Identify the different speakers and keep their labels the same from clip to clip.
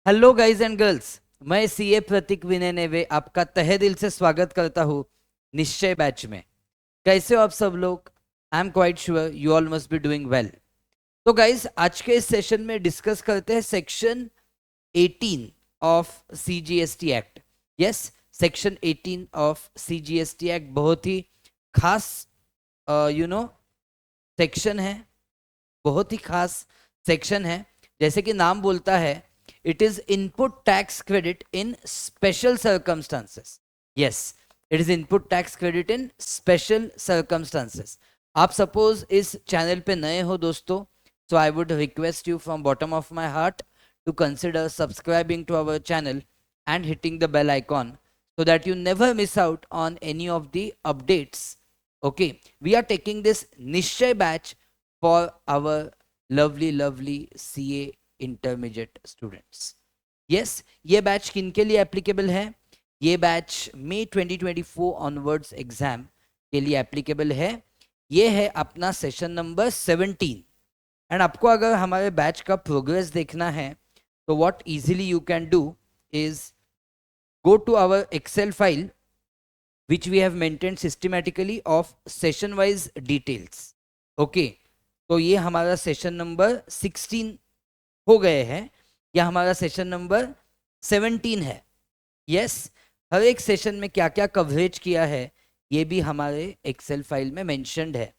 Speaker 1: Hello guys and girls, मैं CA प्रतीक विनय नेवे आपका तहे दिल से स्वागत करता हूँ निश्चय बैच में। कैसे हो आप सब लोग? I am quite sure you all must be doing well. तो गाइज, आज के इस सेशन में डिस्कस करते हैं section 18 of CGST act. Yes, section 18 of CGST act बहुत ही खास सेक्शन है, बहुत ही खास सेक्शन है। जैसे कि नाम बोलता है, it is input tax credit in special circumstances. Yes, it is input tax credit in special circumstances. आप सपोज इस चैनल पे नए हो दोस्तों, so I would request you from bottom of my heart to consider subscribing to our channel and hitting the bell icon so that you never miss out on any of the updates. Okay, we are taking this Nishay batch for our lovely CA intermediate students. Yes, ये batch किन के लिए applicable है? ये batch मई 2024 onwards exam के लिए applicable है। ये है अपना सेशन नंबर 17। एंड आपको अगर हमारे बैच का प्रोग्रेस देखना है तो what easily you can do is go to our Excel file which we have maintained systematically of session wise details. Okay, तो ये हमारा सेशन नंबर 16 हो गए हैं, या हमारा सेशन नंबर 17 है। यस, हर एक सेशन में क्या क्या कवरेज किया है ये भी हमारे एक्सेल फाइल में मेंशन्ड है।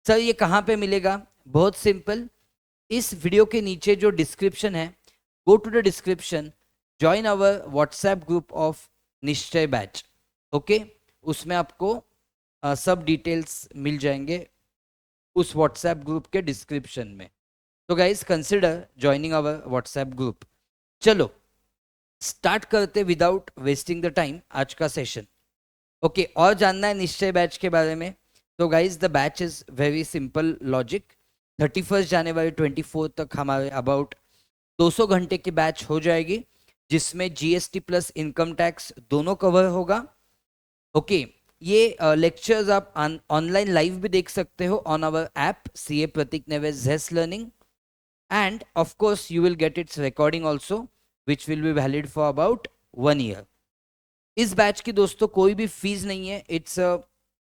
Speaker 1: सर ये कहाँ पे मिलेगा? बहुत सिंपल, इस वीडियो के नीचे जो डिस्क्रिप्शन है, go to the description, join our WhatsApp group of Nishchay batch. Okay, उसमें आपको सब डिटेल्स मिल जाएंगे उस व्हाट्सएप ग्रुप के डिस्क्रिप्शन में। तो guys consider joining our WhatsApp group. चलो स्टार्ट करते विदाउट वेस्टिंग द टाइम आज का सेशन। ओके, और जानना है निश्चय बैच के बारे में तो guys the batch is very simple logic. 31 जनवरी 24 तक हमारे अबाउट 200 घंटे की बैच हो जाएगी, जिसमें जीएसटी प्लस इनकम टैक्स दोनों कवर होगा। ओके, ये लेक्चर्स आप ऑनलाइन लाइव भी देख सकते हो on our app CA Prateek नेवे जेस learning, and of course you will get its recording also which will be valid for about 1 year. इस बैच की दोस्तों कोई भी फीस नहीं है, it's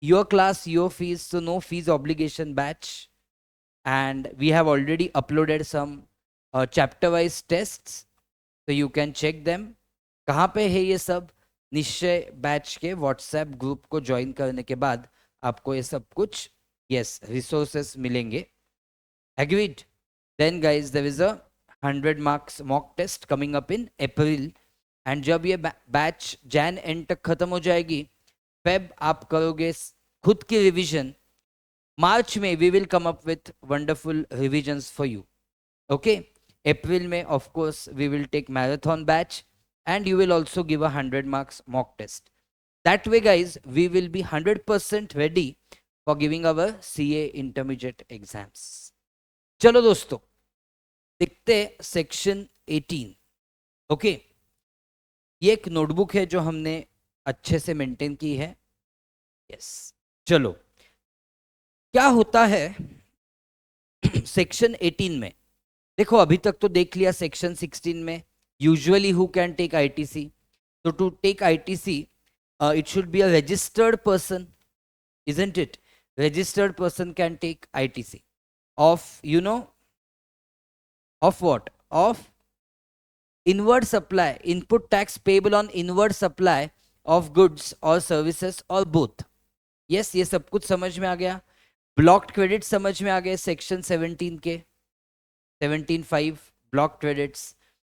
Speaker 1: your class your fees, so no fees obligation batch. And we have already uploaded some chapter wise tests, so you can check them। कहाँ पे है ये सब? निश्चय बैच के व्हाट्सएप ग्रुप को ज्वाइन करने के बाद आपको ये सब कुछ रिसोर्सेस मिलेंगे। Agreed? Then guys there is a 100 marks mock test coming up in April, and जब ये बैच जैन एंड तक खत्म हो जाएगी, फेब आप करोगे खुद की रिवीजन, मार्च में we will come up with wonderful revisions for you. Okay, April में of course we will take marathon batch and you will also give a 100 marks mock test. That way guys, we will be 100% ready for giving our CA intermediate exams. चलो दोस्तों देखते section 18। Okay, ये एक notebook है जो हमने अच्छे से मेंटेन की है। यस, चलो क्या होता है सेक्शन 18 में? देखो अभी तक तो देख लिया सेक्शन 16 में usually who can take ITC. तो to take ITC it should be a registered person, isn't it? Registered person can take ITC of of what? Of inward supply, input tax payable on inward supply of goods और services और both. Yes, ये सब कुछ समझ में आ गया। Blocked credit समझ में आ गए सेक्शन 17 के 17.5 block credits,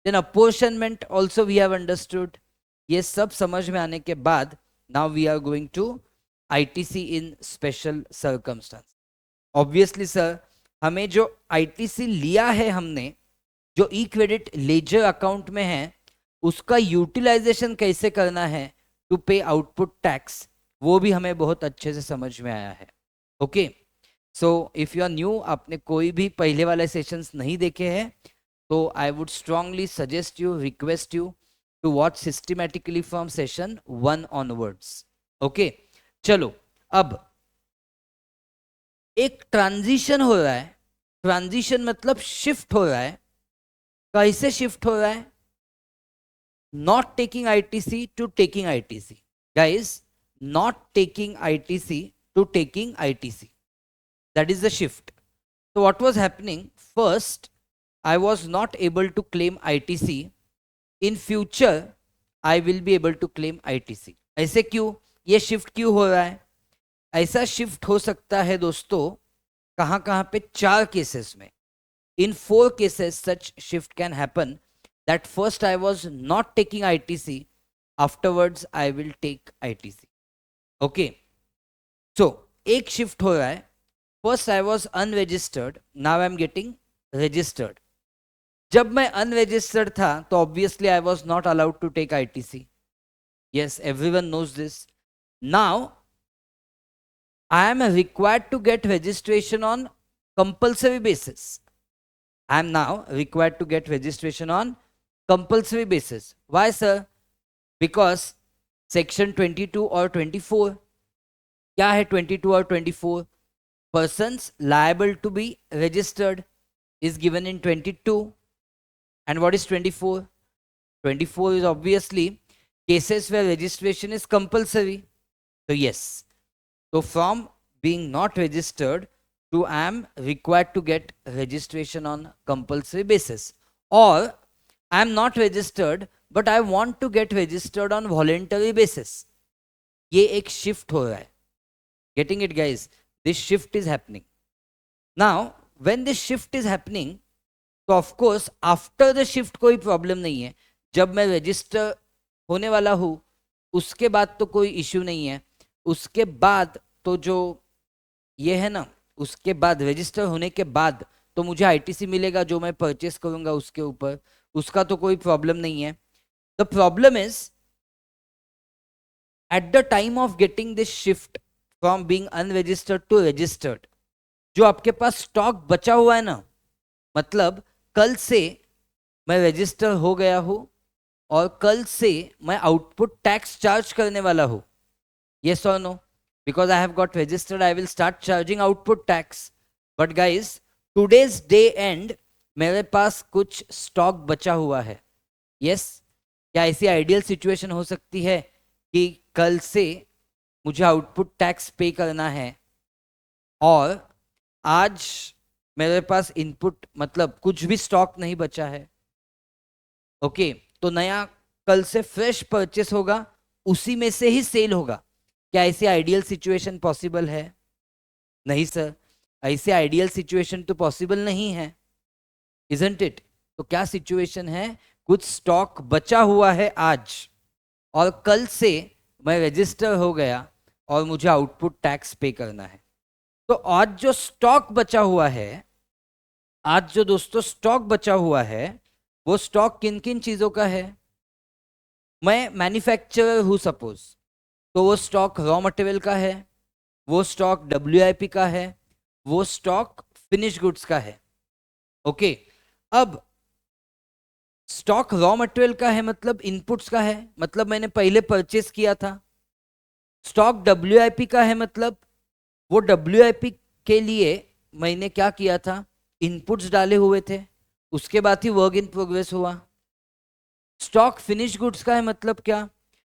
Speaker 1: then apportionment also we have understood। ये सब समझ में आने के बाद now we are going to ITC in special circumstance। obviously sir, हमें जो ITC लिया है हमने, जो ई क्रेडिट लेजर अकाउंट में है, उसका यूटिलाइजेशन कैसे करना है टू पे आउटपुट टैक्स, वो भी हमें बहुत अच्छे से समझ में आया है। Okay, so if you are new, आपने कोई भी पहले वाले सेशंस नहीं देखे हैं, तो I would strongly suggest you, request you to watch systematically from session 1 onwards. Okay, चलो अब एक ट्रांजिशन हो रहा है। ट्रांजिशन मतलब शिफ्ट हो रहा है। कैसे शिफ्ट हो रहा है? not taking ITC to taking ITC. Guys, not taking ITC to taking ITC. That is the shift. So what was happening? First, I was not able to claim ITC. In future, I will be able to claim ITC. ऐसे क्यों? ये shift क्यों हो रहा है? ऐसा shift हो सकता है दोस्तों कहाँ कहाँ पे? 4 केसेस में. In 4 cases, such shift can happen. That first I was not taking ITC. Afterwards, I will take ITC. Okay. So, एक shift हो रहा है. First I was unregistered. Now I am getting registered. जब मैं unregistered था तो obviously I was not allowed to take ITC. Yes, everyone knows this. Now I am required to get registration on compulsory basis. I am now required to get registration on compulsory basis. Why, sir? Because section 22 or 24. क्या है 22 और 24? Persons liable to be registered is given in 22. And what is 24? 24 is obviously cases where registration is compulsory. So yes. So from being not registered to I am required to get registration on compulsory basis. Or I am not registered but I want to get registered on voluntary basis. ये एक shift हो रहा है. Getting it, guys? This shift is happening. Now, when this shift is happening, तो of course after the shift कोई problem नहीं है. जब मैं रजिस्टर होने वाला हूँ उसके बाद तो कोई इश्यू नहीं है. उसके बाद तो जो ये है ना, उसके बाद रजिस्टर होने के बाद तो मुझे आईटीसी मिलेगा जो मैं परचेस करूंगा उसके ऊपर, उसका तो कोई प्रॉब्लम नहीं है. The problem is at the time of getting this shift from being unregistered to registered, जो आपके पास स्टॉक बचा हुआ है ना, मतलब कल से मैं रजिस्टर हो गया हूं और कल से मैं आउटपुट टैक्स चार्ज करने वाला हूं. येस और no? Because I have got registered I will start charging output tax. But guys today's day and मेरे पास कुछ स्टॉक बचा हुआ है. यस क्या ऐसी आइडियल सिचुएशन हो सकती है कि कल से मुझे आउटपुट टैक्स पे करना है और आज मेरे पास इनपुट मतलब कुछ भी स्टॉक नहीं बचा है? ओके, तो नया कल से फ्रेश परचेस होगा, उसी में से ही सेल होगा. क्या ऐसी आइडियल सिचुएशन पॉसिबल है? नहीं सर, ऐसे आइडियल सिचुएशन तो पॉसिबल नहीं है. Isn't it? तो क्या सिचुएशन है? कुछ स्टॉक बचा हुआ है आज और कल से मैं रजिस्टर हो गया और मुझे आउटपुट टैक्स पे करना है. तो आज जो स्टॉक बचा हुआ है, आज जो दोस्तों स्टॉक बचा हुआ है, वो स्टॉक किन किन चीजों का है? मैं मैन्युफैक्चरर हूं सपोज, तो वो स्टॉक रॉ मटेरियल का है, वो स्टॉक WIP का है, वो स्टॉक फिनिश गुड्स का है. ओके, अब स्टॉक रॉ मटेरियल का है मतलब इनपुट्स का है, मतलब मैंने पहले परचेस किया था. स्टॉक WIP का है मतलब वो WIP के लिए मैंने क्या किया था? इनपुट्स डाले हुए थे, उसके बाद ही वर्क इन प्रोग्रेस हुआ. स्टॉक फिनिश गुड्स का है मतलब क्या?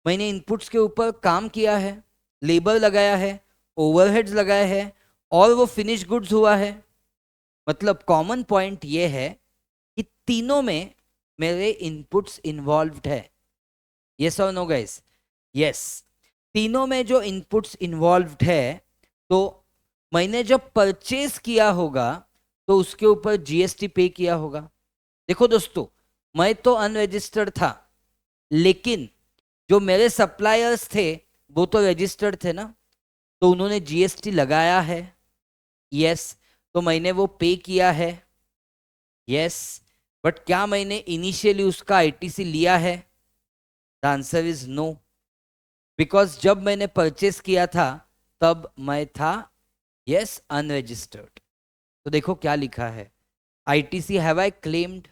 Speaker 1: मैंने इनपुट्स के ऊपर काम किया है, लेबर लगाया है, ओवरहेड्स लगाए हैं और वो फिनिश गुड्स हुआ है. मतलब कॉमन पॉइंट ये है कि तीनों में मेरे इनपुट्स इन्वॉल्व्ड है. यस और नो गाइस? यस, तीनों में जो इनपुट्स इन्वॉल्व्ड है, तो मैंने जब परचेज किया होगा तो उसके ऊपर GST पे किया होगा. देखो दोस्तों, मैं तो अनरजिस्टर्ड था, लेकिन जो मेरे सप्लायर्स थे वो तो रजिस्टर्ड थे ना, तो उन्होंने GST लगाया है. यस, तो मैंने वो पे किया है. यस, बट क्या मैंने इनिशियली उसका ITC लिया है? The answer is no, because जब मैंने परचेस किया था तब मैं था यस अनरजिस्टर्ड. तो देखो क्या लिखा है, ITC हैव आई क्लेम्ड?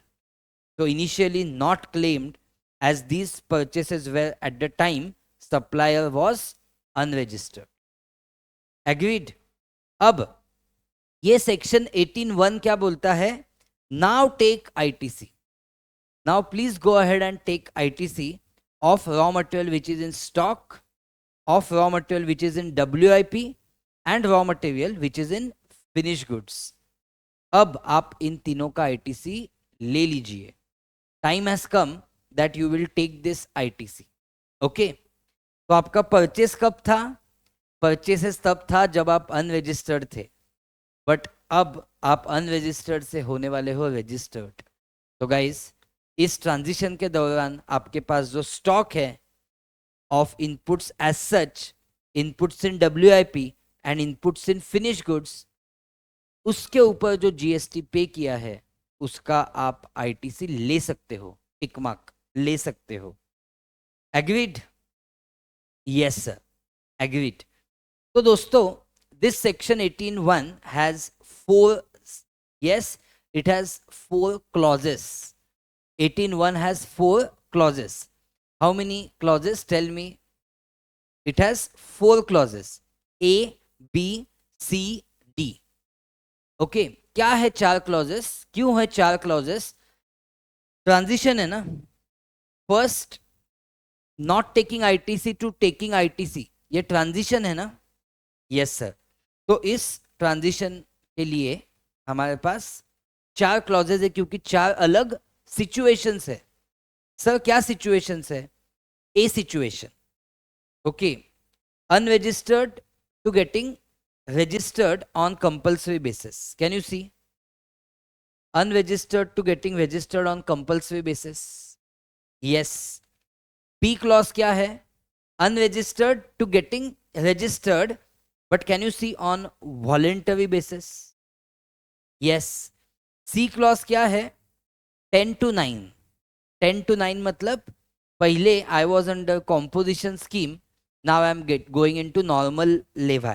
Speaker 1: तो initially not claimed as these purchases were at the time supplier was unregistered. Agreed? अब ये सेक्शन 18(1) क्या बोलता है? Now take ITC. Now please go ahead and take ITC of raw material which is in stock, of raw material which is in WIP and raw material which is in finished goods. अब आप इन तीनों का ITC ले लीजिए. Time has come that you will take this ITC. Okay? तो आपका purchase कब था? परचेसेस तब था जब आप अनरजिस्टर्ड थे, बट अब आप अनरजिस्टर्ड से होने वाले हो रजिस्टर्ड. तो गाइस, इस ट्रांजिशन के दौरान आपके पास जो स्टॉक है of inputs as such, inputs in WIP and inputs in finish goods, उसके ऊपर जो GST पे किया है उसका आप ITC ले सकते हो, टिक मार्क ले सकते हो. एग्रीड? Yes sir, agreed. तो दोस्तों, this section 18(1) has 4, yes, it has 4 clauses. 18(1) has 4 clauses. How many clauses? Tell me. It has 4 clauses. A, B, C, D. Okay, क्या है 4 clauses? क्यों है 4 clauses? ट्रांजिशन है ना. First, not taking ITC to taking ITC, ये transition है ना. Yes sir. तो इस ट्रांजिशन के लिए हमारे पास 4 क्लॉजेज है, क्योंकि 4 अलग सिचुएशंस है. सर क्या सिचुएशंस है? A situation, okay, unregistered to getting registered on compulsory basis. Can you see? Unregistered to getting registered on compulsory basis. Yes. B clause क्या है? Unregistered to getting registered, but can you see on voluntary basis? Yes. C clause क्या है? 10 to 9. 10 to 9 मतलब पहले I was under composition scheme, now I am going into normal levy.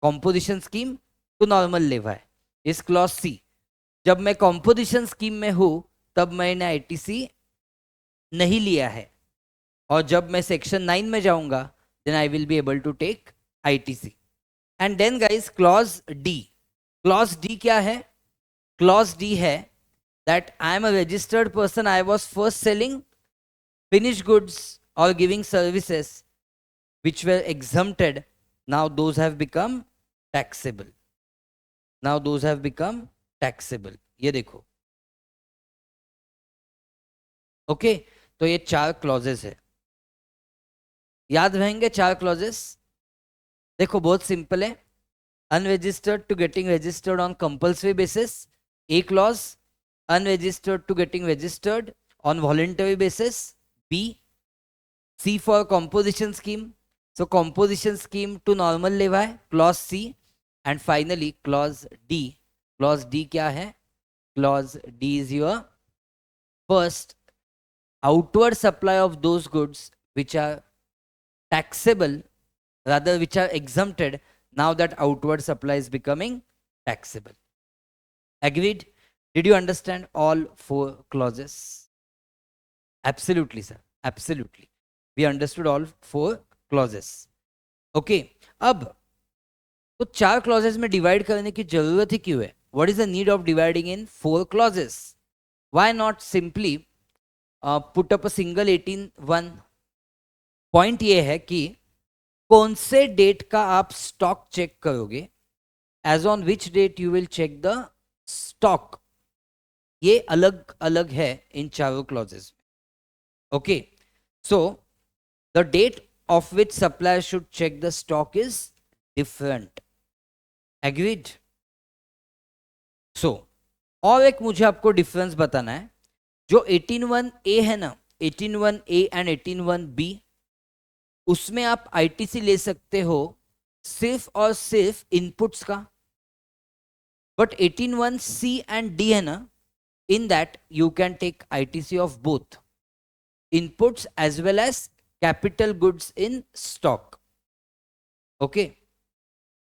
Speaker 1: Composition scheme to normal levy is clause C. जब मैं composition scheme में हूँ तब मैंने ITC नहीं लिया है, और जब मैं section 9 में जाऊंगा then I will be able to take ITC. And then guys, clause D. Clause D क्या है? Clause D है that I am a registered person, I was first selling finished goods or giving services which were exempted. Now those have become taxable. Now those have become taxable. ये देखो. Okay, तो ये 4 clauses है. याद रहेंगे 4 clauses? देखो बहुत simple है. Unregistered to getting registered on compulsory basis, A clause. Unregistered to getting registered on voluntary basis, B. C for composition scheme, so composition scheme to normal levy, clause C. And finally clause D. Clause D क्या है? Clause D is your first outward supply of those goods which are taxable, rather which are exempted, now that outward supply is becoming taxable. Agreed? Did you understand all 4 clauses? Absolutely sir, absolutely. We understood all 4 clauses. Okay, अब तो 4 clauses में divide करने की जरूरत ही क्यों है? What is the need of dividing in 4 clauses? Why not simply put up a single 18(1)? Point ये है कि कौन से डेट का आप स्टॉक चेक करोगे, as on which date you will check the stock, ये अलग अलग है इन 4 क्लॉजेस में. Okay, so the date of which supplier should check the stock is different. Agreed? So और एक मुझे आपको डिफरेंस बताना है. जो 18(1)A है ना, 18(1)A एंड 18(1)B, उसमें आप ITC ले सकते हो सिर्फ और सिर्फ इनपुट्स का. बट 18(1)C एंड D है ना, in that you can take ITC of both inputs as well as capital goods in stock. Okay,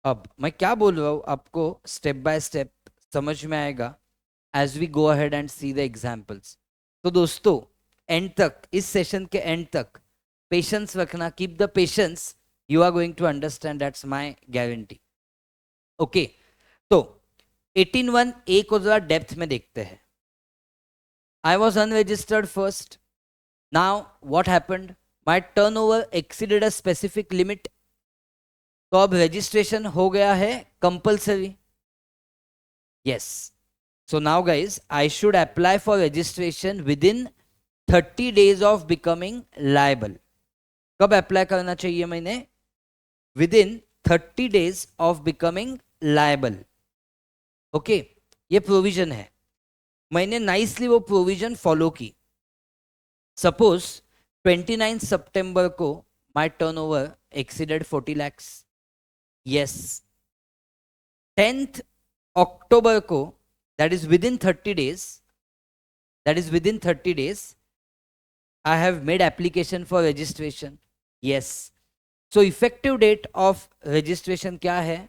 Speaker 1: अब मैं क्या बोल रहा हूं आपको स्टेप बाय स्टेप समझ में आएगा as we go ahead and see the examples. तो दोस्तों, एंड तक, इस सेशन के एंड तक पेशेंस रखना. Keep the patience, you are going to understand, that's my guarantee. Okay, तो 18(1)A को जरा डेप्थ में देखते हैं. I was unregistered first. Now what happened? My turnover exceeded a specific limit. तो अब registration हो गया है compulsory. Yes. So now guys, I should apply for registration within 30 days of becoming liable. कब अप्लाई करना चाहिए मैंने? Within 30 days of becoming liable. Okay, ये प्रोविजन है, मैंने नाइसली वो प्रोविजन फॉलो की. सपोज 29 सितंबर को my turnover exceeded 40 lakhs. Yes, 10th अक्टूबर को, that is within 30 days, that is within 30 days, I have made application for registration. Yes. So effective date of registration क्या है?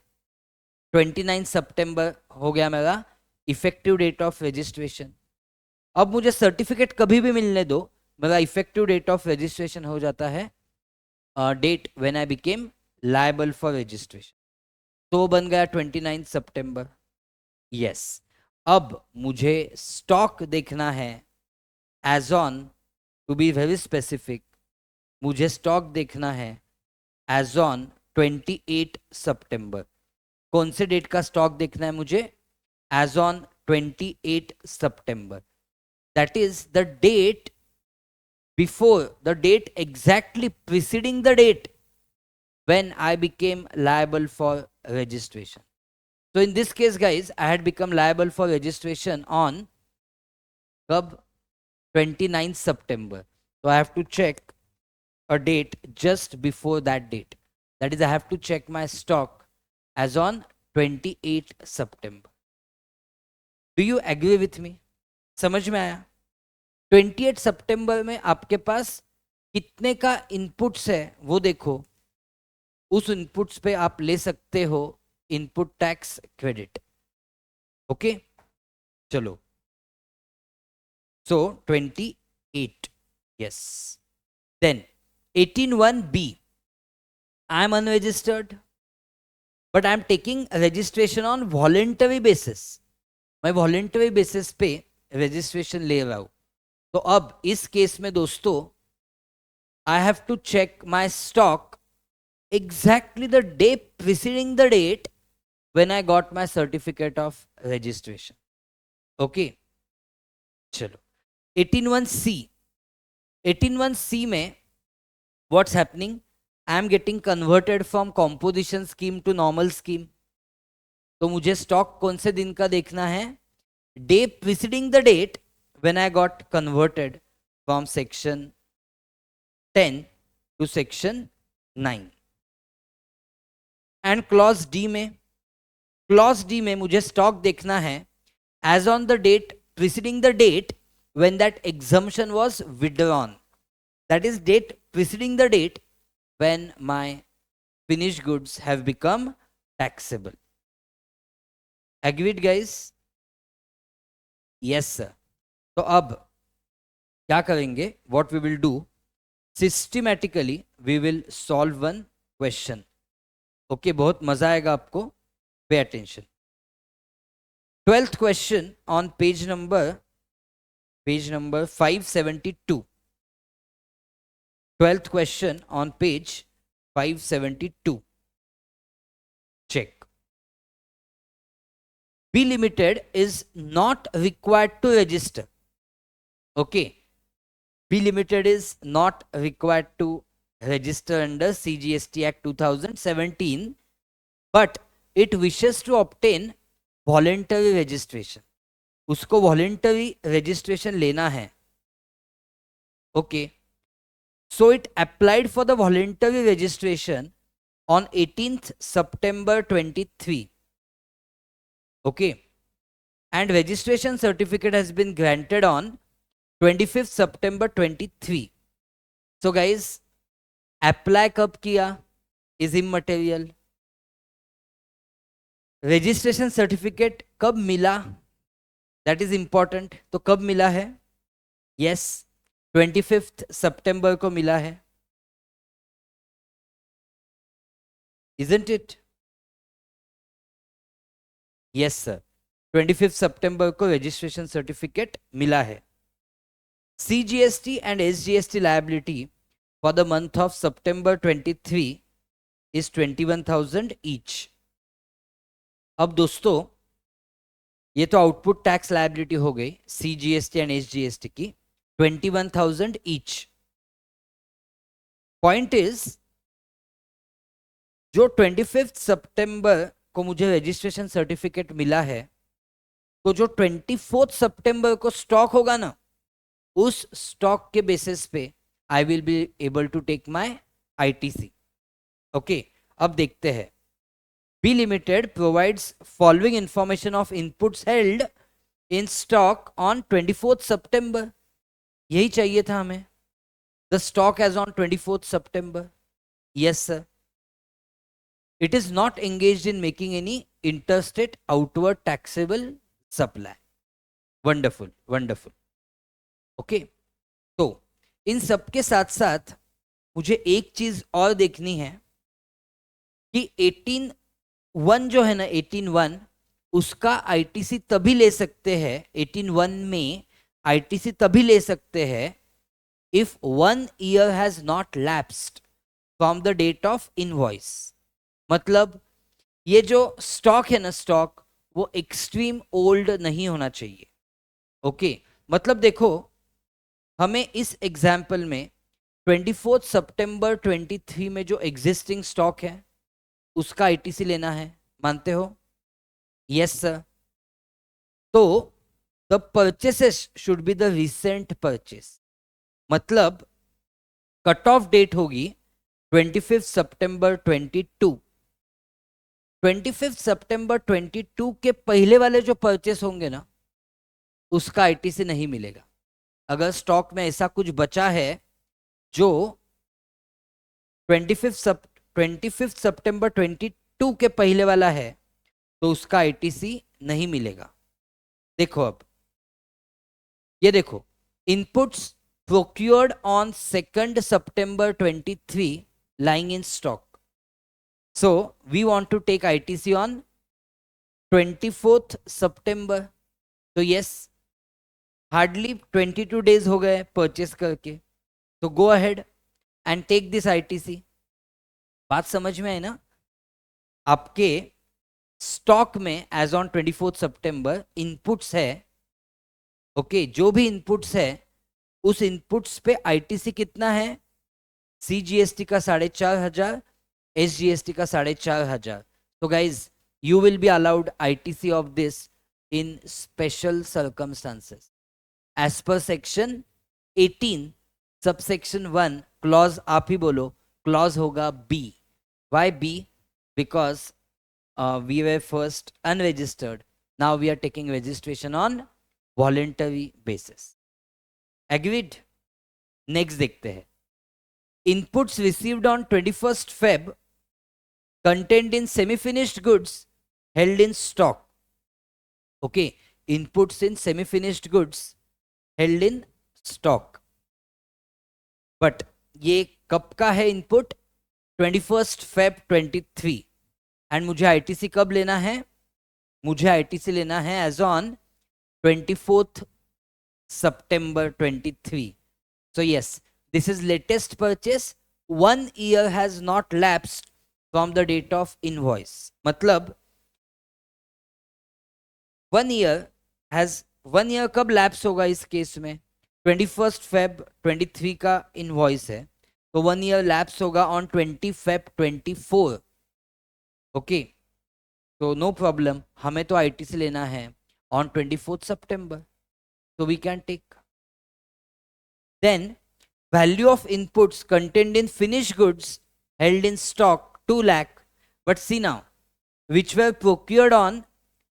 Speaker 1: 29 सितंबर हो गया मेरा effective date of registration. अब मुझे certificate कभी भी मिलने दो, मेरा इफेक्टिव डेट ऑफ रजिस्ट्रेशन हो जाता है date when I became liable for registration. तो बन गया 29 सितंबर. यस. अब मुझे स्टॉक देखना है as on, to be very specific, मुझे स्टॉक देखना है एज ऑन 28 सितंबर. कौन से डेट का स्टॉक देखना है मुझे? एज ऑन 28 सितंबर. That is the date before, the date exactly preceding the date when I became liable for registration. So in this case guys, I had become liable for registration on कब? 29 September. So I have to check a date just before that date. That is, I have to check my stock as on 28 September. Do you agree with me? समझ में आया? 28 सितंबर में आपके पास कितने का inputs है वो देखो, उस इनपुट्स पे आप ले सकते हो इनपुट टैक्स क्रेडिट. ओके, चलो. So 28. Yes. Then 18(1)(b, I am unregistered but I am taking registration on voluntary basis. मैं वॉलेंटरी बेसिस पे रजिस्ट्रेशन ले रहा हूं. तो अब इस केस में दोस्तों, I have to check my stock exactly the day preceding the date when I got my certificate of registration. Okay, चलो. 18(1)(c, 18(1)(c में what's happening? I am getting converted from composition scheme to normal scheme. तो मुझे stock कौन से दिन का देखना है? Day preceding the date when I got converted from section 10 to section 9. And clause D में, क्लॉज डी में मुझे स्टॉक देखना है as on the date preceding the date when that exemption was withdrawn. That is date preceding the date when my finished goods have become taxable. Agreed guys? Yes sir. तो अब क्या करेंगे? What we will do, systematically we will solve one question. Okay, बहुत मजा आएगा आपको. Pay attention. 12th question on page number 572. 12th question on page 572. Check. B Limited is not required to register. Okay, B Limited is not required to register under CGST Act 2017, but it wishes to obtain voluntary registration. उसको voluntary registration लेना है. Okay, so it applied for the voluntary registration on 18th September 23. Okay, and registration certificate has been granted on 25th September 23. So guys, apply कब किया is immaterial. Registration certificate कब मिला, that is important. तो कब मिला है? Yes, 25 सितंबर को मिला है. Isn't it? यस सर, 25 सितंबर को रजिस्ट्रेशन सर्टिफिकेट मिला है. CGST and SGST liability for the month of September 23 is 21,000 each. अब दोस्तों ये तो आउटपुट टैक्स लायबिलिटी हो गई CGST एंड SGST की 21,000 ईच. पॉइंट इज जो 25 सितंबर को मुझे रजिस्ट्रेशन सर्टिफिकेट मिला है, तो जो 24 सितंबर को स्टॉक होगा ना, उस स्टॉक के बेसिस पे I will be able to take my ITC. Okay, अब देखते हैं. B Limited provides following information of inputs held in stock on 24th September. यही चाहिए था हमें. The stock as on 24th September. Yes, sir. It is not engaged in making any interstate outward taxable supply. Wonderful, wonderful. Okay. तो इन सब के साथ साथ मुझे एक चीज और देखनी है कि 18(1) जो है ना, 18(1) उसका ITC तभी ले सकते हैं, 18(1) में ITC तभी ले सकते हैं if 1 year has not lapsed from the date of invoice. मतलब ये जो स्टॉक है ना, स्टॉक वो एक्सट्रीम ओल्ड नहीं होना चाहिए. ओके, मतलब देखो हमें इस एग्जाम्पल में 24 सितंबर 23 में जो एग्जिस्टिंग स्टॉक है उसका ITC लेना है. मानते हो? Yes sir. तो the purchases should be the recent purchase. मतलब कट ऑफ डेट होगी 25 सितंबर 22. 25 सितंबर 22 के पहले वाले जो परचेस होंगे ना, उसका ITC नहीं मिलेगा. अगर स्टॉक में ऐसा कुछ बचा है जो 25 सितंबर 22 के पहले वाला है, तो उसका ITC नहीं मिलेगा. देखो अब ये देखो, inputs procured on 2nd September 23 lying in stock. So we want to take ITC on 24th September. तो yes, हार्डली 22 डेज हो गए परचेस करके, तो go ahead and take this ITC. बात समझ में आई ना? आपके स्टॉक में एज ऑन 24 सितंबर इनपुट्स है. ओके, जो भी इनपुट्स है उस इनपुट्स पे ITC कितना है? CGST का 4,500, SGST का 4,500. तो guys you will be allowed ITC of this in special circumstances as per section 18 subsection 1 clause. आप ही बोलो, clause होगा B. Why B? Because we were first unregistered, now we are taking registration on voluntary basis. Agreed? Next देखते हैं. Inputs received on 21st Feb contained in semi-finished goods held in stock. Okay, inputs in semi-finished goods held in stock. But ये कब का है input? 21st Feb 23. And मुझे ITC कब लेना है? मुझे ITC लेना है as on 24th September 23. So yes, this is latest purchase. 1 year has not lapsed from the date of invoice. मतलब 1 year कब लैप्स होगा इस केस में? 21st Feb 23 का इनवॉइस है, तो 1 year लैप्स होगा ऑन 20 Feb 24. ओके, तो नो प्रॉब्लम, हमें तो ITC लेना है on 24th September, so we can take. Then value of inputs contained in finished goods held in stock 2 lakh. But see now, which were procured on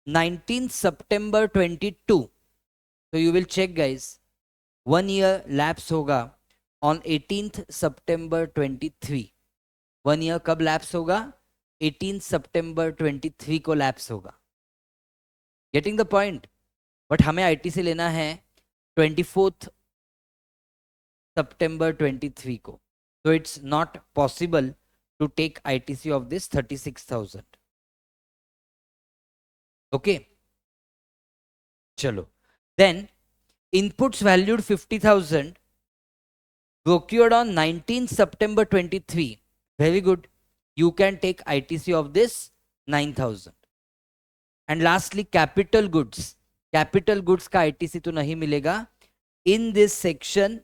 Speaker 1: 19th September 22. So you will check guys, 1 year lapse होगा on 18th September 23. 1 year कब lapse होगा? 18th September 23 को lapse होगा. Getting the point? But हमें ITC लेना है 24th September 23 को, so it's not possible to take ITC of this 36,000. Okay, चलो. Then Inputs valued 50,000 procured on 19 September 23. Very good. You can take ITC of this 9,000. And lastly, capital goods. Capital goods का ITC तो नहीं मिलेगा. In this section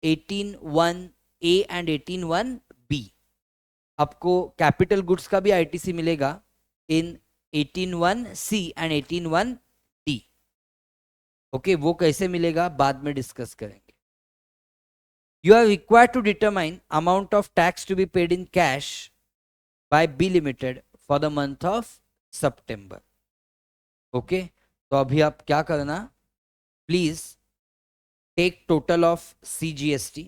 Speaker 1: 18(1)(a) and 18(1)(b आपको capital goods का भी ITC मिलेगा in 18(1)(c and 18(1)(d. Okay, वो कैसे मिलेगा बाद में डिस्कस करेंगे. You are required to determine amount of tax to be paid in cash by B Limited for the month of September. Okay, तो अभी आप क्या करना, please take total of CGST.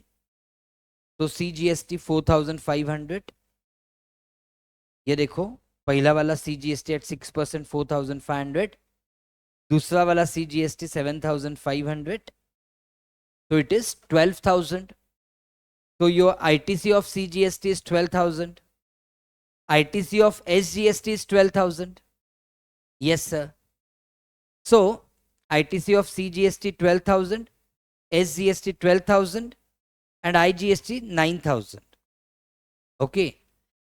Speaker 1: तो CGST 4,500. ये देखो, पहला वाला CGST एट 6% 4,500, दूसरा वाला CGST 7,500, तो it is 12,000. So your ITC of CGST is 12,000. ITC of SGST is 12,000. Yes, sir. So ITC of CGST 12,000, SGST 12,000, and IGST 9,000. Okay.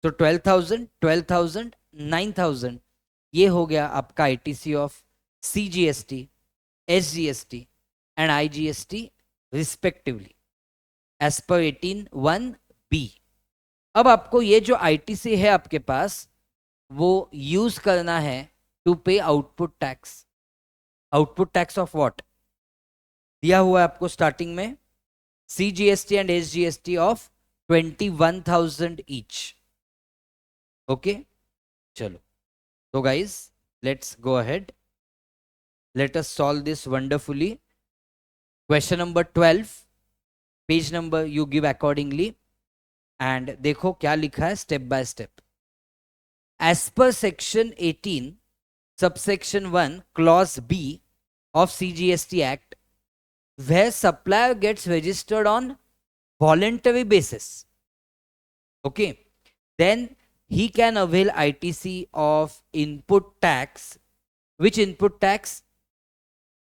Speaker 1: So 12,000, 12,000, 9,000. ये हो गया आपका ITC of CGST, SGST, and IGST respectively. As per 18(1)(b. अब आपको ये जो ITC है आपके पास वो यूज करना है to pay output tax. Output tax of what दिया हुआ है आपको स्टार्टिंग में, CGST and SGST of 21,000 each. Okay, चलो. तो guys let's go ahead, let us solve this wonderfully. Question number 12, page number you give accordingly, and देखो क्या लिखा है step by step. As per section 18 subsection 1 clause B of CGST Act, where supplier gets registered on voluntary basis, okay, then he can avail ITC of input tax. Which input tax?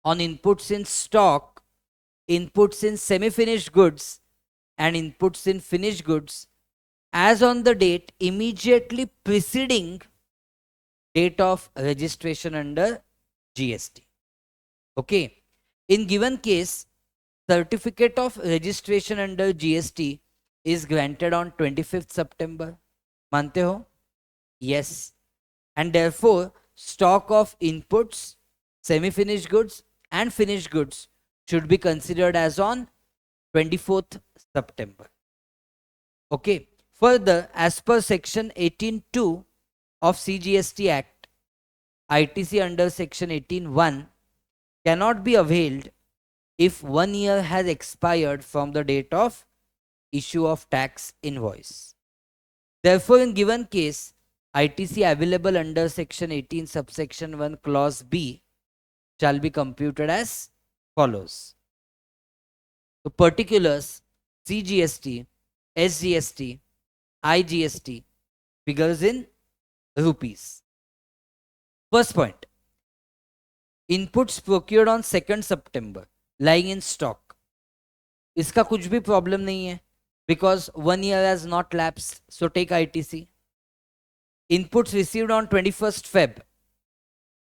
Speaker 1: On inputs in stock, inputs in semi-finished goods, and inputs in finished goods as on the date immediately preceding date of registration under GST. Okay. In given case, certificate of registration under GST is granted on 25th September. मानते हो? Yes. And therefore, stock of inputs, semi-finished goods and finished goods should be considered as on 24th September. Okay. Further, as per section 18(2) of CGST Act, ITC under section 18(1) cannot be availed if 1 year has expired from the date of issue of tax invoice. Therefore, in given case, ITC available under section 18 subsection 1 clause B shall be computed as follows. The particulars CGST, SGST, IGST figures in rupees. First point, inputs procured on 2nd September lying in stock. इसका कुछ भी problem नहीं है because 1 year has not lapsed, so take ITC. Inputs received on 21st Feb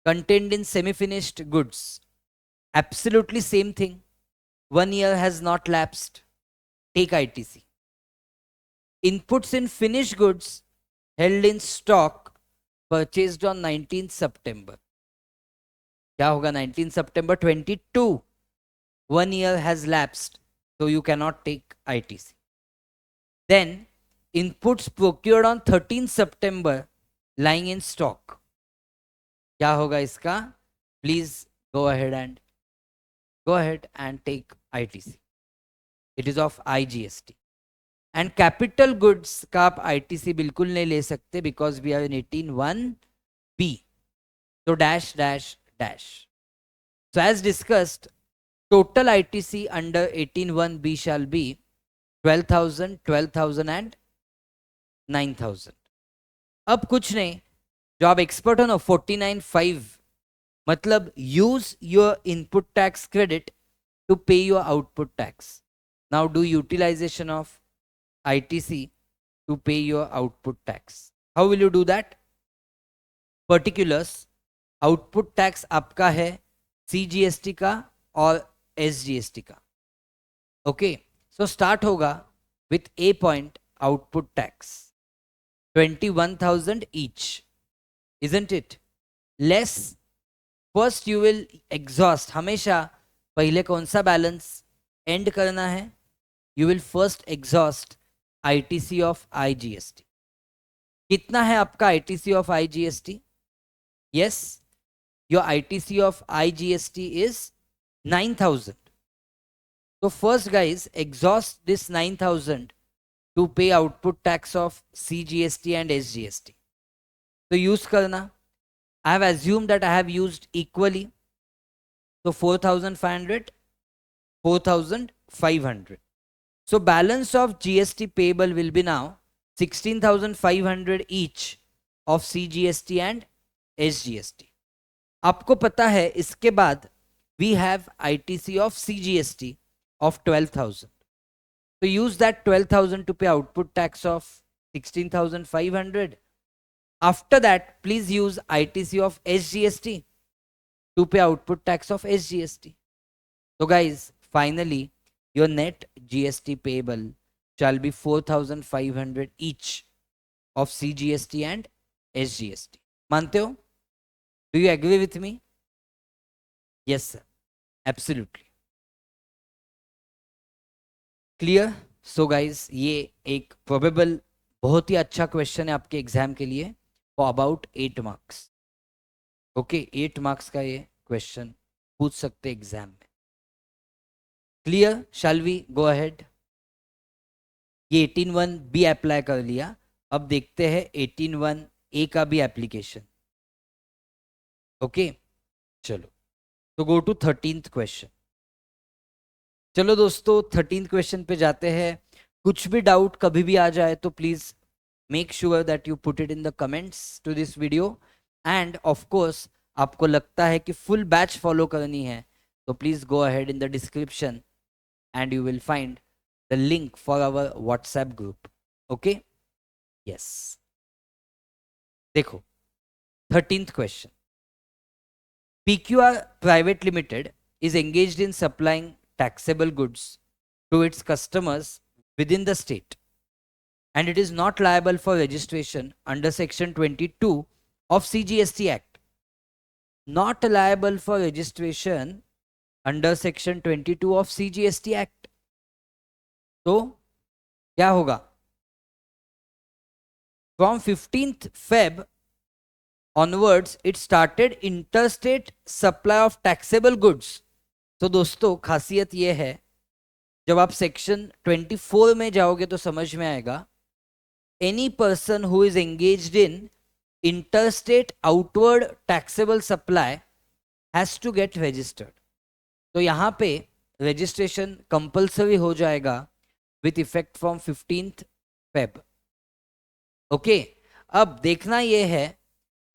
Speaker 1: contained in semi-finished goods, absolutely same thing, 1 year has not lapsed, take ITC. Inputs in finished goods held in stock purchased on 19th September. क्या होगा 19 September 22? 1 year has lapsed, so you cannot take ITC. Then inputs procured on 13 September lying in stock. क्या होगा इसका? Please go ahead and take ITC. It is of IGST. And capital goods का आप ITC बिल्कुल नहीं ले सकते because we are in 18(1)(b. So dash dash dash. So as discussed, total ITC under 18(1)(b shall be 12,000, 12,000 and 9,000. अब कुछ नहीं, जो आप एक्सपर्ट हो ना 49(5), मतलब use your input tax credit to pay your output tax. Now do utilization of ITC to pay your output tax. How will you do that? Particulars, output tax आपका है CGST का और SGST का. Okay, so start होगा with A point output tax 21,000 each, isn't it? Less, first you will exhaust. हमेशा पहले कौन सा बैलेंस एंड करना है? You will first exhaust ITC of IGST. कितना है आपका ITC of IGST? Yes, your ITC of IGST is 9,000. So first guys, exhaust this 9,000 to pay output tax of CGST and SGST. So use करना. I have assumed that I have used equally. So 4,500, 4,500. So balance of GST payable will be now 16,500 each of CGST and SGST. आपको पता है इसके बाद we have ITC of CGST of 12,000. So use that 12,000 to pay output tax of 16,500. After that, please use ITC of SGST to pay output tax of SGST. So guys, finally, your net GST payable shall be 4,500 each of CGST and SGST. मानते हो? Do you agree with me? Yes, sir. Absolutely. Clear? So guys, ये एक probable बहुत ही अच्छा question है आपके exam के लिए for about 8 marks. Okay, 8 marks का ये क्वेश्चन पूछ सकते एग्जाम में. Clear? Shall we go ahead? ये 18(1) भी अप्लाई कर लिया. अब देखते हैं 18(1) का भी एप्लीकेशन. ओके, चलो तो गो टू 13th क्वेश्चन. चलो दोस्तों 13th क्वेश्चन पे जाते हैं. कुछ भी डाउट कभी भी आ जाए तो please make sure that you put it in the comments to this video. And of course आपको लगता है कि फुल बैच फॉलो करनी है तो please go ahead in the description and you will find the link for our WhatsApp group. Okay? Yes. देखो 13th question. PQR Private Limited is engaged in supplying taxable goods to its customers within the state and it is not liable for registration under section 22 of CGST Act. Not liable for registration under section 22 of CGST act. तो क्या होगा? From 15th Feb onwards it started interstate supply of taxable goods. तो दोस्तों खासियत ये है, जब आप सेक्शन 24 में जाओगे तो समझ में आएगा. Any person who is engaged in interstate outward taxable supply has to get registered. तो यहाँ पे रजिस्ट्रेशन कंपल्सरी हो जाएगा with effect from 15th Feb. Okay, अब देखना ये है,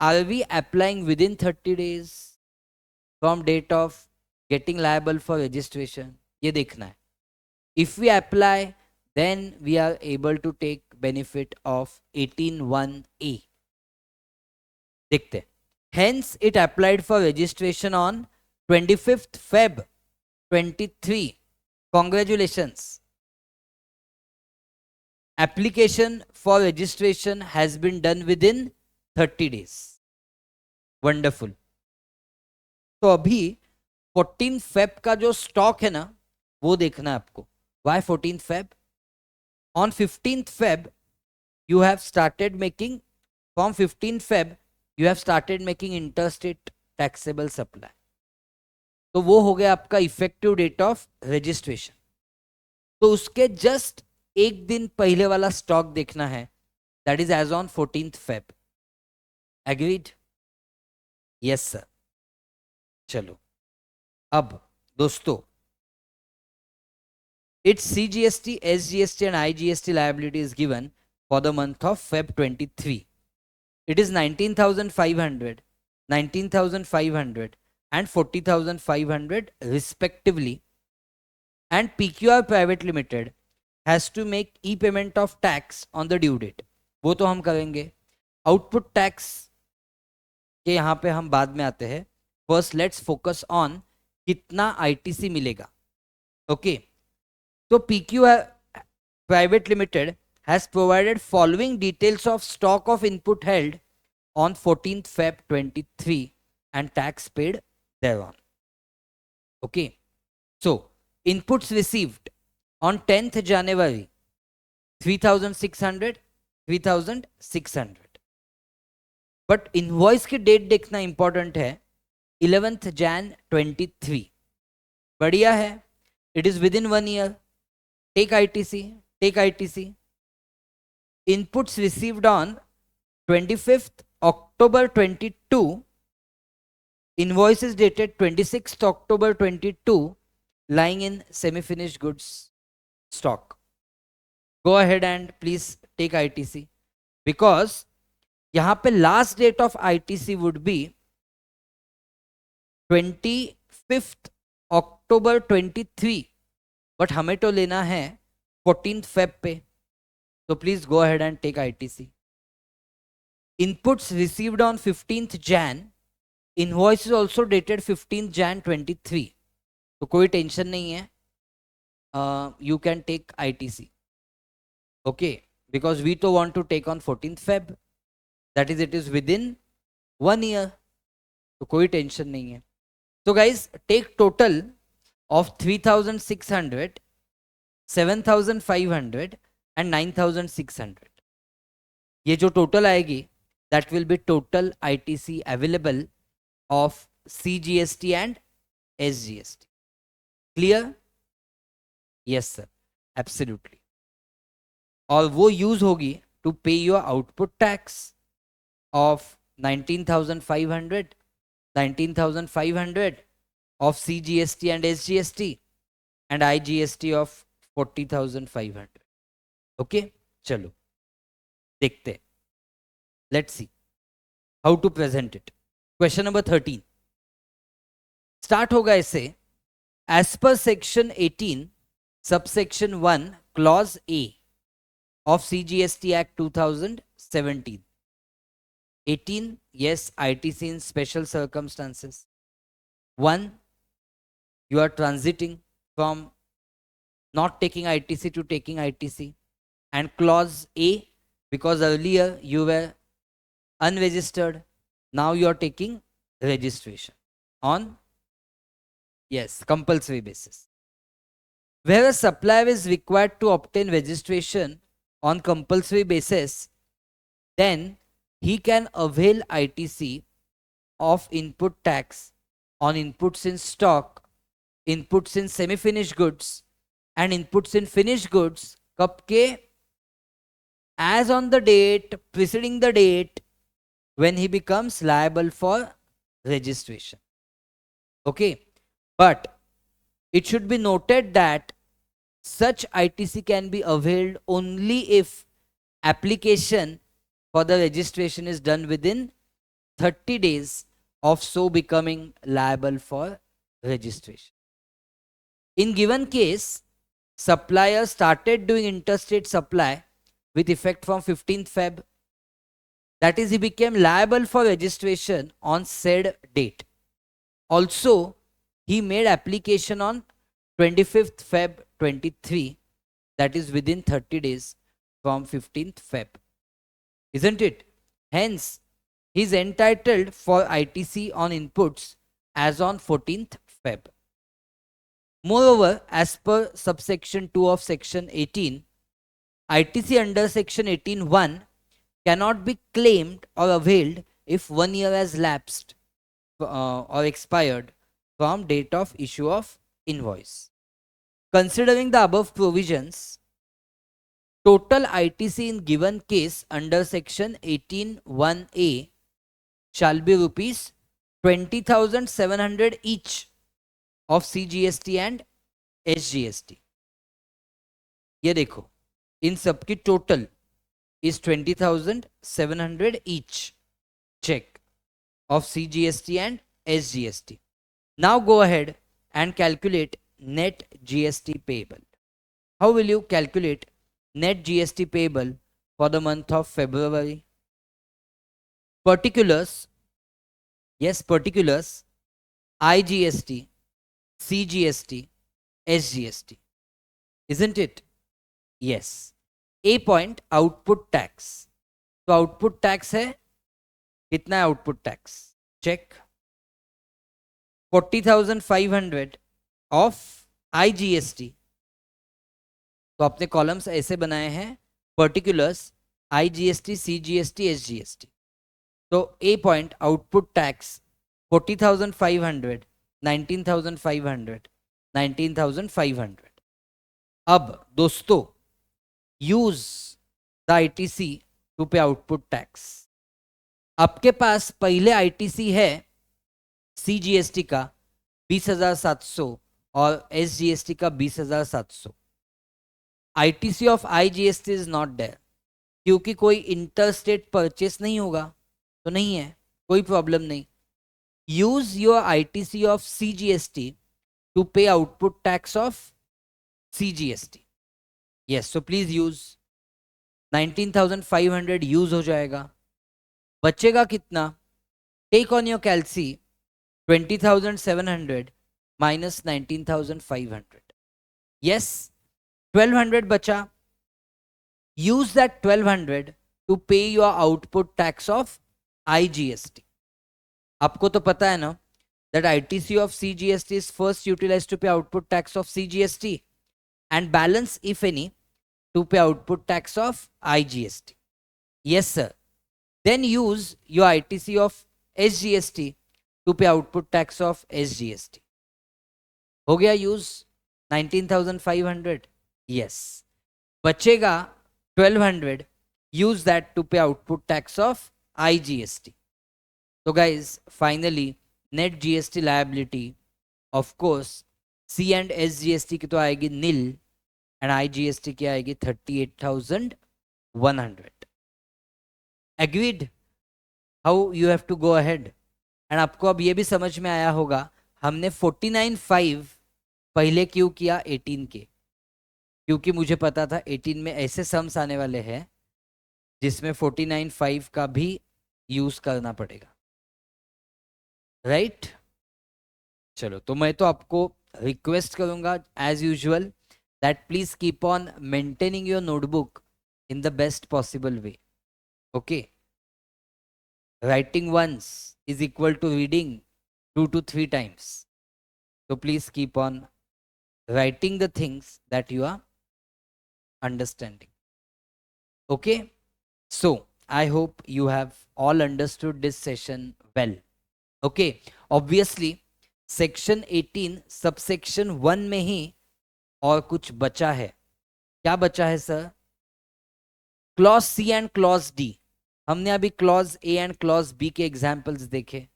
Speaker 1: are we applying within 30 days from date of getting liable for registration, ये देखना है. If we apply then we are able to take benefit of 18(1)(a. देखते. Hence it applied for registration on 25th Feb 23. Congratulations. Application for registration has been done within 30 days. Wonderful. तो अभी 14th Feb का जो stock है ना वो देखना है आपको. Why 14th Feb? On 15th Feb you have started making, from 15th Feb you have started making interstate taxable supply. तो वो हो गया आपका इफेक्टिव डेट ऑफ रजिस्ट्रेशन. तो उसके जस्ट एक दिन पहले वाला स्टॉक देखना है, that is as on 14th Feb. Agreed? Yes sir. चलो अब दोस्तों, it's CGST, SGST and IGST liability is given for the month of Feb 23. It is 19,500, 19,500 and 40,500 respectively and PQR Private Limited has to make e-payment of tax on the due date. वो तो हम करेंगे. Output tax के यहाँ पे हम बाद में आते हैं. First let's focus on कितना ITC मिलेगा. Okay. So PQR Private Limited has provided following details of stock of input held on 14th Feb 23 and tax paid thereon. Okay. So inputs received on 10th January 3600, 3600. But invoice की date देखना important है. 11th Jan 23. बढ़िया है. It is within 1 year. Take ITC. Take ITC. Inputs received on 25th October 22. Invoices dated 26th October 22 lying in semi-finished goods stock. Go ahead and please take ITC because यहाँ पे last date of ITC would be 25th October 23, but हमें तो लेना है 14th Feb पे. So please go ahead and take ITC. Inputs received on 15th Jan. Invoice is also dated 15th Jan 23. तो कोई tension नहीं है. You can take ITC. Okay, because we to want to take on 14th Feb. That is, it is within 1 year. तो कोई tension नहीं है. So guys, take total of 3600, 7500 and 9600. ये जो टोटल आएगी, that will be total ITC available of CGST and SGST. Clear? Yes sir, absolutely. और वो use होगी to pay your output tax of 19,500, 19,500 of CGST and SGST and IGST of 40,500. Okay, चलो देखते हैं. Let's see how to present it. Question number 13. Start होगा ऐसे. As per section 18 subsection 1 clause A of CGST Act 2017. 18, yes, ITC in special circumstances. 1, you are transiting from not taking ITC to taking ITC. And clause A, because earlier you were unregistered, now you are taking registration on, yes, compulsory basis. Where a supplier is required to obtain registration on compulsory basis, then he can avail ITC of input tax on inputs in stock, inputs in semi-finished goods and inputs in finished goods कब के, as on the date preceding the date when he becomes liable for registration. Okay, but it should be noted that such ITC can be availed only if application for the registration is done within 30 days of so becoming liable for registration. In given case, supplier started doing interstate supply with effect from 15th Feb. That is, he became liable for registration on said date. Also, he made application on 25th Feb 23, that is within 30 days from 15th Feb. Isn't it? Hence, he is entitled for ITC on inputs as on 14th Feb. Moreover, as per subsection 2 of section 18, ITC under section 18(1) cannot be claimed or availed if 1 year has lapsed or expired from date of issue of invoice. Considering the above provisions, total ITC in given case under section 18(1)(a) shall be rupees 20,700 each of CGST and SGST. ये देखो, इन सब की total is 20,700 each. Check of CGST and SGST. Now go ahead and calculate net GST payable. How will you calculate net GST payable for the month of February? Particulars, yes, particulars, IGST, CGST, SGST, isn't it? Yes. A point, output tax. तो output tax है, कितना है output tax? Check. 40,500 of IGST. तो अपने columns ऐसे बनाए हैं, particulars, IGST, CGST, SGST. तो ए पॉइंट आउटपुट टैक्स 40,500, 19,500, 19,500. अब दोस्तों, use the ITC to pay output tax. आपके पास पहले ITC है CGST का 20,700 और SGST का 20,700. ITC of IGST is not there, क्योंकि कोई इंटरस्टेट परचेस नहीं होगा, तो नहीं है, कोई प्रॉब्लम नहीं. Use your ITC of CGST to pay output tax of CGST. Yes, so please use. 19,500 use हो जाएगा. बचेगा कितना? Take on your calcy. 20,700 minus 19,500. Yes, 1,200 बचा. use that 1,200 to pay your output tax of IGST. आपको तो पता है ना that ITC of CGST is first utilized to pay output tax of CGST and balance, if any, to pay output tax of IGST. Yes, sir. Then use your ITC of SGST to pay output tax of SGST. हो गया use 19,500. Yes. बचेगा 1,200. Use that to pay output tax of IGST. So guys, finally net GST liability, of course, C and SGST की तो आएगी nil and IGST की आएगी 38,100. Agreed? How you have to go ahead? And आपको अब ये भी समझ में आया होगा हमने 49.5 पहले क्यों किया 18 के, क्योंकि मुझे पता था 18 में ऐसे सम्स आने वाले हैं जिसमें 49.5 का भी यूज करना पड़ेगा, राइट? चलो, तो मैं तो आपको रिक्वेस्ट करूंगा as usual that please keep on maintaining your notebook in the best possible way. Okay, writing once is equal to reading 2 to 3 times. So please keep on writing the things that you are understanding. Okay, so I hope you have all understood this session well. Okay, obviously section 18 subsection 1 में ही और कुछ बचा है. क्या बचा है sir? Clause C and clause D. हमने अभी clause A and clause B के एग्जाम्पल्स देखे,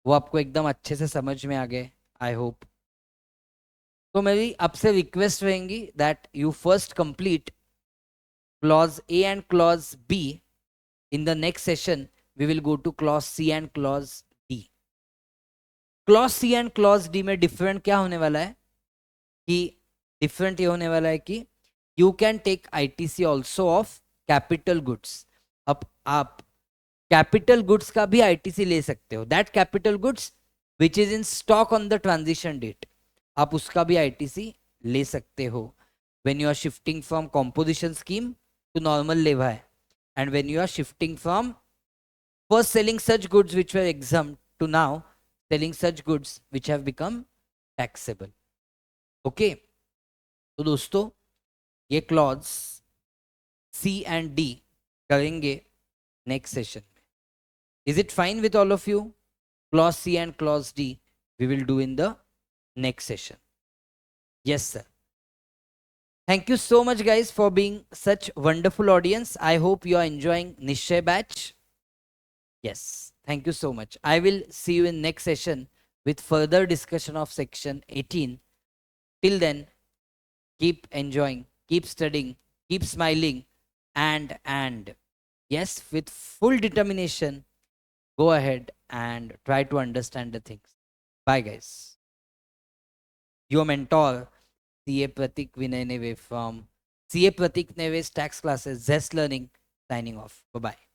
Speaker 1: वो आपको एकदम अच्छे से समझ में आ गए, आई होप. तो मेरी आपसे रिक्वेस्ट रहेंगी that you first complete clause A and clause B. In the next session we will go to clause C and clause D. Clause C and clause D में डिफरेंट क्या होने वाला है कि डिफरेंट ये होने वाला है कि you can take ITC also of capital goods. अब आप कैपिटल गुड्स का भी ITC ले सकते हो. That capital goods which is in stock on the transition date, आप उसका भी ITC ले सकते हो when you are shifting from composition scheme to normal levy, and when you are shifting from first selling such goods which were exempt to now selling such goods which have become taxable. Okay, तो दोस्तों ये clause C and D करेंगे next session में. Is it fine with all of you? Clause C and clause D we will do in the next session. Yes, sir. Thank you so much, guys, for being such wonderful audience. I hope you are enjoying Nishay batch. Yes, thank you so much. I will see you in next session with further discussion of section 18. Till then, keep enjoying, keep studying, keep smiling, and yes, with full determination, go ahead and try to understand the things. Bye, guys. your mentor, CA Pratik Vinay Neve from CA Pratik Neve's tax classes, Zest Learning, signing off. Bye bye.